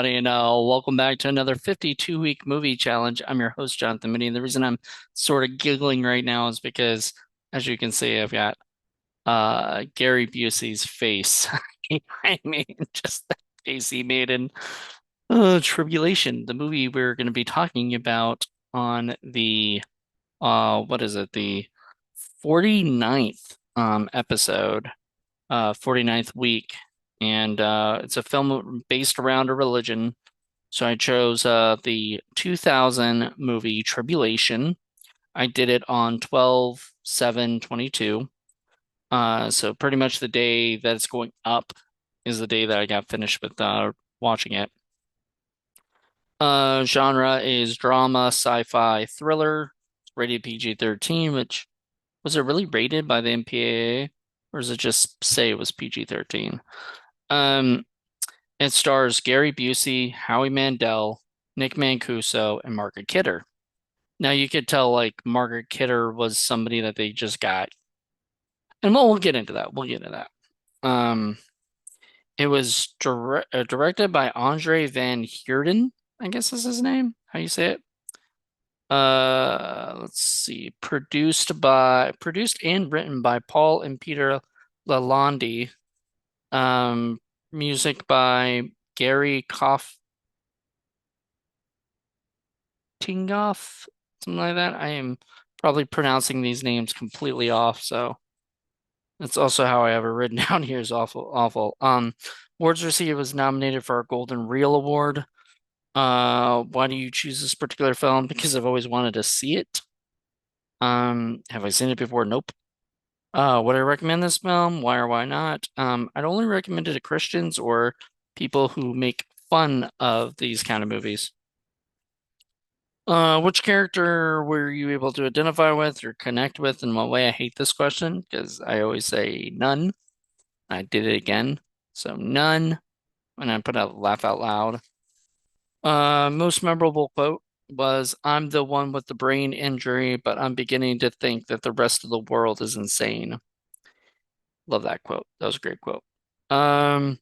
everybody, and welcome back to another 52-week movie challenge. I'm your host, Jonathan Minnie, and the reason I'm sort of giggling right now is because, as you can see, I've got Gary Busey's face. I mean, just the face he made in Tribulation, the movie we're going to be talking about on the what is it, the 49th episode. 49th week, and it's a film based around a religion. So I chose the 2000 movie Tribulation. I did it on 12/7/22. So pretty much the day that it's going up is the day that I got finished with watching it. Genre is drama, sci-fi, thriller. It's rated PG-13, which was it really rated by the MPAA, or does it just say it was PG-13? Um, it stars Gary Busey, Howie Mandel, Nick Mancuso, and Margaret Kidder. Now you could tell like Margaret Kidder was somebody that they just got, and we'll get into that. We'll get into that. Um, it was directed by Andre Van Heerden, I guess is his name. How you say it? Let's see. Produced and written by Paul and Peter Lalonde. Um, Music by Gary Tingoff, something like that. I am probably pronouncing these names completely off, so that's also how I have it written down here is awful, awful. Awards receiver was nominated for a Golden Reel Award. Why do you choose this particular film? Because I've always wanted to see it. Have I seen it before? Nope. Would I recommend this film? Why or why not? I'd only recommend it to Christians or people who make fun of these kind of movies. Which character were you able to identify with or connect with? In what way? I hate this question because I always say none. I did it again. So none. And I put a laugh out loud. Most memorable quote was, "I'm the one with the brain injury, but I'm beginning to think that the rest of the world is insane." Love that quote. That was a great quote. Um,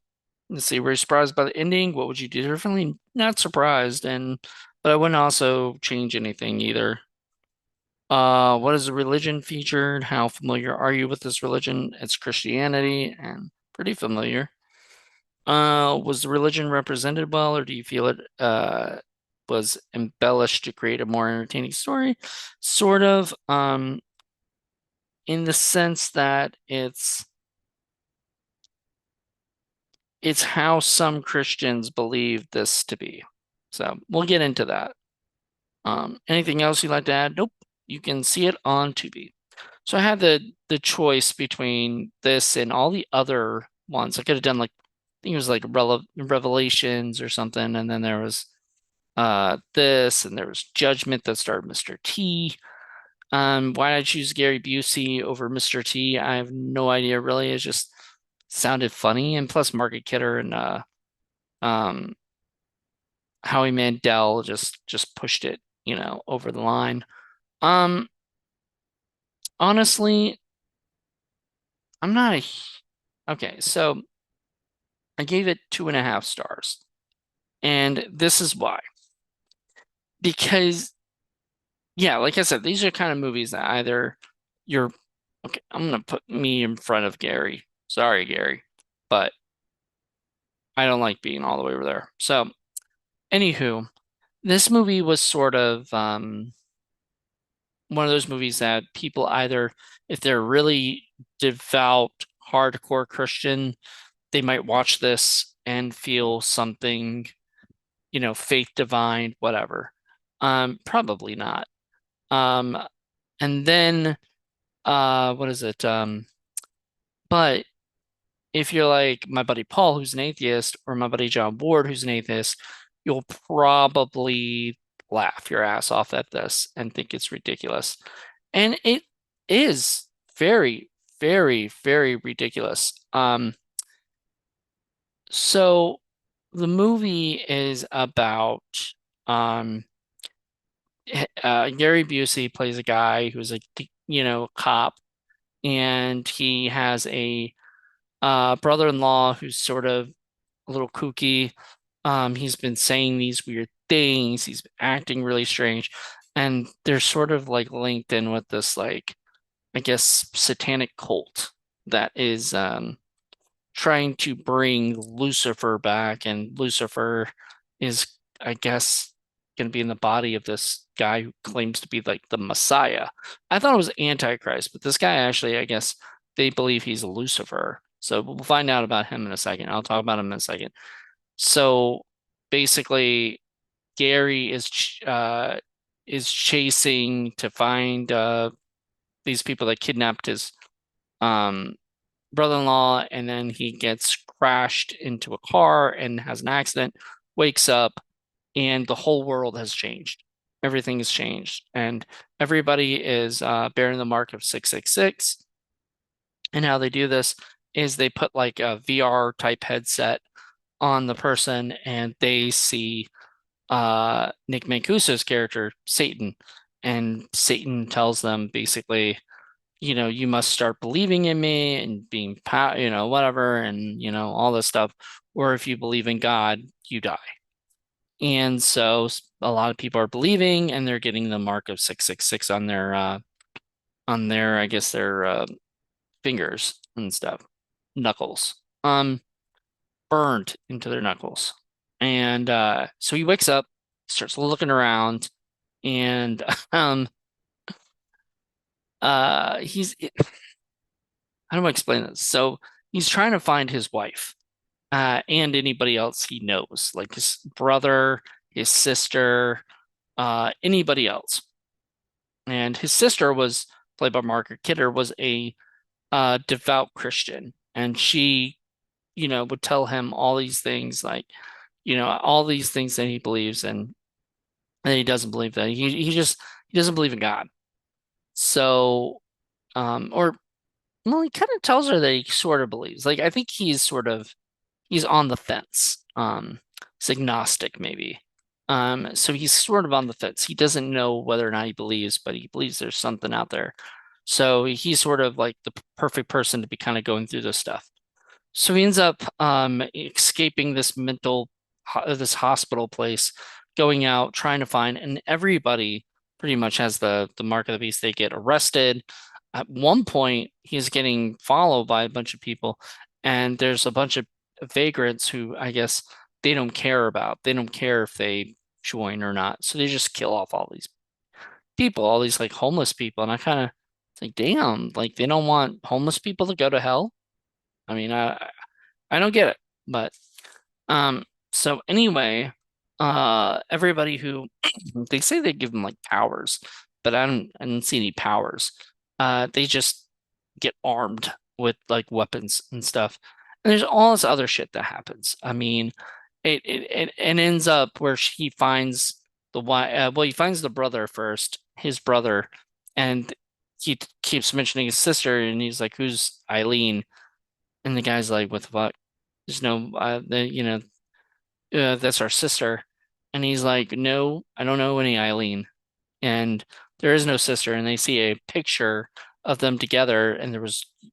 let's see. Were you surprised by the ending? What would you do differently? Not surprised, but I wouldn't also change anything either. What is the religion featured? How familiar are you with this religion? It's Christianity and pretty familiar. Was the religion represented well, or do you feel it was embellished to create a more entertaining story? Sort of, in the sense that it's how some Christians believe this to be. So we'll get into that. Anything else you'd like to add? Nope. You can see it on Tubi. So I had the choice between this and all the other ones. I could have done like I think it was like Revelations or something, and then there was this, and there was Judgment that starred Mr. T. Why did I choose Gary Busey over Mr. T? I have no idea really. It just sounded funny, and plus Margaret Kidder and um Howie Mandel just pushed it, over the line. Um, Honestly, I'm not okay, so I gave it 2.5 stars. And this is why. Because, yeah, like I said, these are kind of movies that either you're okay, I'm gonna put me in front of Gary. Sorry, Gary, but I don't like being all the way over there. So, anywho, this movie was sort of one of those movies that people either, if they're really devout, hardcore Christian, they might watch this and feel something, faith divine, whatever. Probably not. Um, and then what is it? But if you're like my buddy Paul, who's an atheist, or my buddy John Ward, who's an atheist, you'll probably laugh your ass off at this and think it's ridiculous. And it is very, very, very ridiculous. So the movie is about um Gary Busey plays a guy who's a cop, and he has a brother-in-law who's sort of a little kooky, He's been saying these weird things. He's been acting really strange, and they're sort of like linked in with this like I guess satanic cult that is trying to bring Lucifer back, and Lucifer is, I guess, going to be in the body of this guy who claims to be like the Messiah. I thought it was Antichrist, but this guy actually, I guess, they believe he's Lucifer. So we'll find out about him in a second. I'll talk about him in a second. So basically, Gary is chasing to find these people that kidnapped his um brother-in-law, and then he gets crashed into a car and has an accident, wakes up, and the whole world has changed. Everything has changed, and everybody is bearing the mark of 666. And how they do this is they put like a VR type headset on the person, and they see Nick Mancuso's character, Satan, and Satan tells them basically, you must start believing in me and being, whatever, and, all this stuff. Or if you believe in God, you die. And so a lot of people are believing, and they're getting the mark of 666 I guess, their fingers and stuff, knuckles, burned into their knuckles. And so he wakes up, starts looking around, and he's how do I explain this? So he's trying to find his wife, and anybody else he knows, like his brother, his sister, anybody else. And his sister was played by Margaret Kidder, was a devout Christian, and she, would tell him all these things, like, all these things that he believes in, and he doesn't believe that. He doesn't believe in God. So, or well, he kind of tells her that he sort of believes. Like, I think he's on the fence. He's agnostic maybe. So he's sort of on the fence. He doesn't know whether or not he believes, but he believes there's something out there. So he's sort of like the perfect person to be kind of going through this stuff. So he ends up escaping this hospital place, going out trying to find, and everybody pretty much has the mark of the beast. They get arrested. At one point, he's getting followed by a bunch of people, and there's a bunch of vagrants who I guess they don't care about. They don't care if they join or not, so they just kill off all these people, all these like homeless people, and I kind of like, damn, like they don't want homeless people to go to hell. I mean, I don't get it, but so anyway, everybody who they say they give them like powers, but I don't see any powers. They just get armed with like weapons and stuff. And there's all this other shit that happens. I mean, it ends up where he finds the wife. Well, he finds the brother first, his brother, and he keeps mentioning his sister, and he's like, "Who's Eileen?" And the guy's like, "What the fuck? There's no, that's our sister." And he's like, "No, I don't know any Eileen." And there is no sister. And they see a picture of them together. And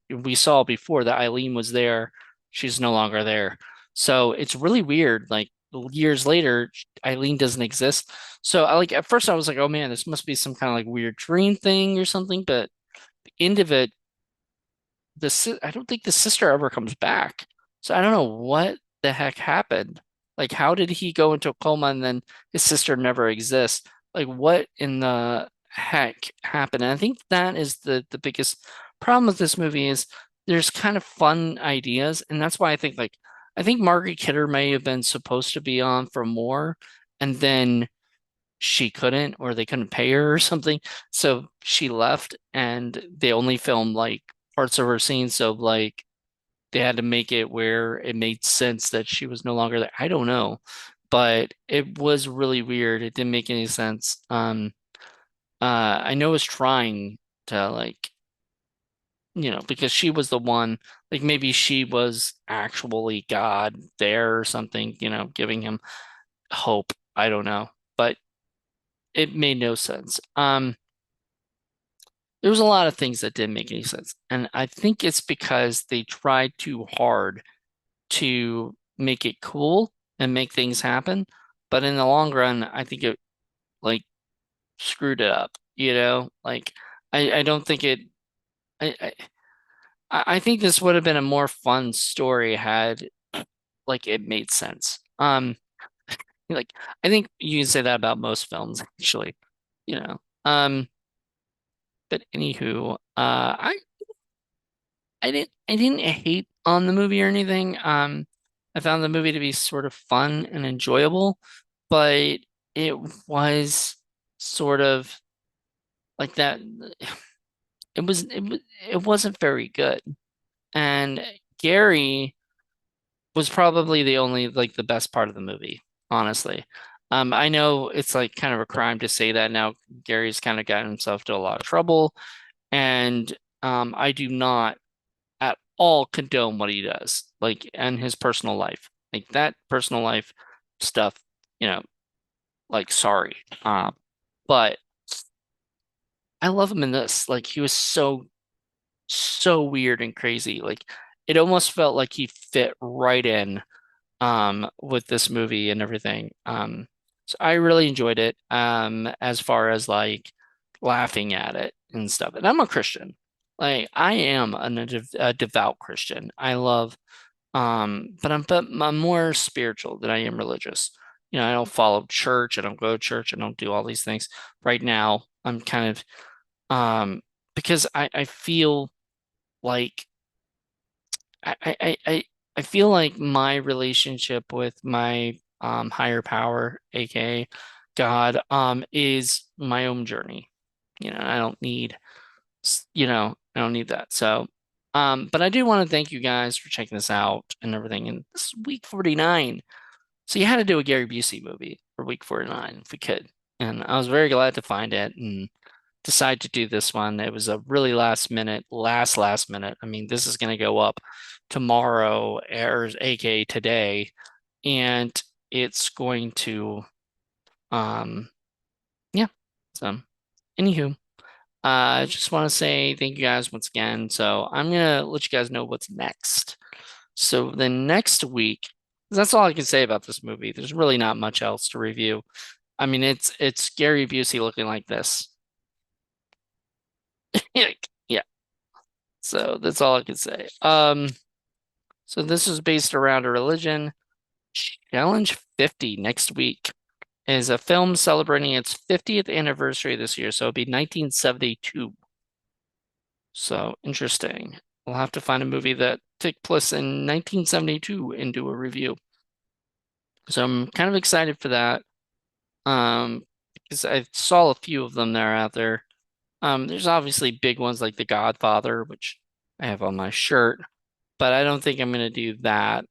we saw before that Eileen was there. She's no longer there. So it's really weird. Like years later, Eileen doesn't exist. So at first I was like, oh man, this must be some kind of like weird dream thing or something. But the end of it, I don't think the sister ever comes back. So I don't know what the heck happened. Like, how did he go into a coma and then his sister never exists? Like, what in the heck happened? And I think that is the biggest problem with this movie is there's kind of fun ideas, and that's why I think Margaret Kidder may have been supposed to be on for more, and then she couldn't, or they couldn't pay her or something. So she left, and they only filmed like parts of her scenes. So like they had to make it where it made sense that she was no longer there. I don't know, but it was really weird. It didn't make any sense. I know it was trying to like, because she was the one, like maybe she was actually God there or something, giving him hope. I don't know, but it made no sense. There was a lot of things that didn't make any sense. And I think it's because they tried too hard to make it cool. and make things happen. But in the long run, I think it like screwed it up, you know? Like I don't think it I, I I think this would have been a more fun story had like it made sense. Like I think you can say that about most films, actually, you know. But anywho, I didn't hate on the movie or anything. I found the movie to be sort of fun and enjoyable, but it was sort of like that. It wasn't very good. And Gary was probably the only like the best part of the movie, honestly. I know it's like kind of a crime to say that now. Gary's kind of gotten himself to a lot of trouble, and I do not at all condone what he does, like and his personal life, like that personal life stuff, you know, like sorry. But I love him in this. Like he was so weird and crazy. Like it almost felt like he fit right in with this movie and everything. So I really enjoyed it as far as like laughing at it and stuff. And I'm a Christian. Like I am a devout Christian. I love but I'm more spiritual than I am religious. You know, I don't follow church, I don't go to church, I don't do all these things. Right now, I'm kind of because I feel like I, I, I, I I feel like my relationship with my higher power, aka God, is my own journey. You know, I don't need I don't need that. So, but I do want to thank you guys for checking this out and everything. And this is week 49. So you had to do a Gary Busey movie for week 49 if we could. And I was very glad to find it and decide to do this one. It was a really last minute. I mean, this is going to go up tomorrow, or aka today, and it's going to, um, yeah. So, anywho, I just want to say thank you guys once again. So I'm gonna let you guys know what's next. So the next week, that's all I can say about this movie. There's really not much else to review. I mean, it's Gary Busey looking like this. Yeah. So that's all I can say. So this is based around a religion. Challenge 50 next week is a film celebrating its 50th anniversary this year. So it'll be 1972. So interesting. We'll have to find a movie that took place in 1972 and do a review. So I'm kind of excited for that. Because I saw a few of them that are out there. There's obviously big ones like The Godfather, which I have on my shirt, but I don't think I'm gonna do that.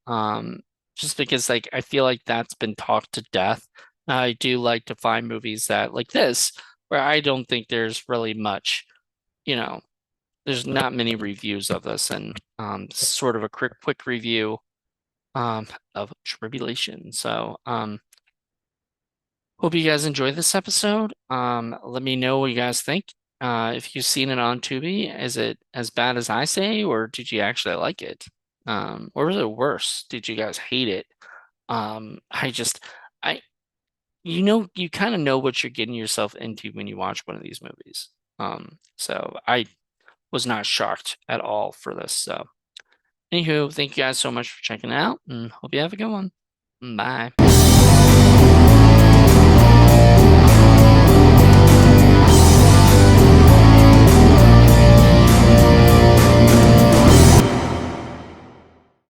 Just because like I feel like that's been talked to death. I do like to find movies that like this, where I don't think there's really much, you know, there's not many reviews of this, and this is sort of a quick review of Tribulation. So hope you guys enjoy this episode. Let me know what you guys think. If you've seen it on Tubi, is it as bad as I say, or did you actually like it? Or was it worse? Did you guys hate it? I just I you kind of know what you're getting yourself into when you watch one of these movies. So I was not shocked at all for this. So, anywho, thank you guys so much for checking it out and hope you have a good one. Bye.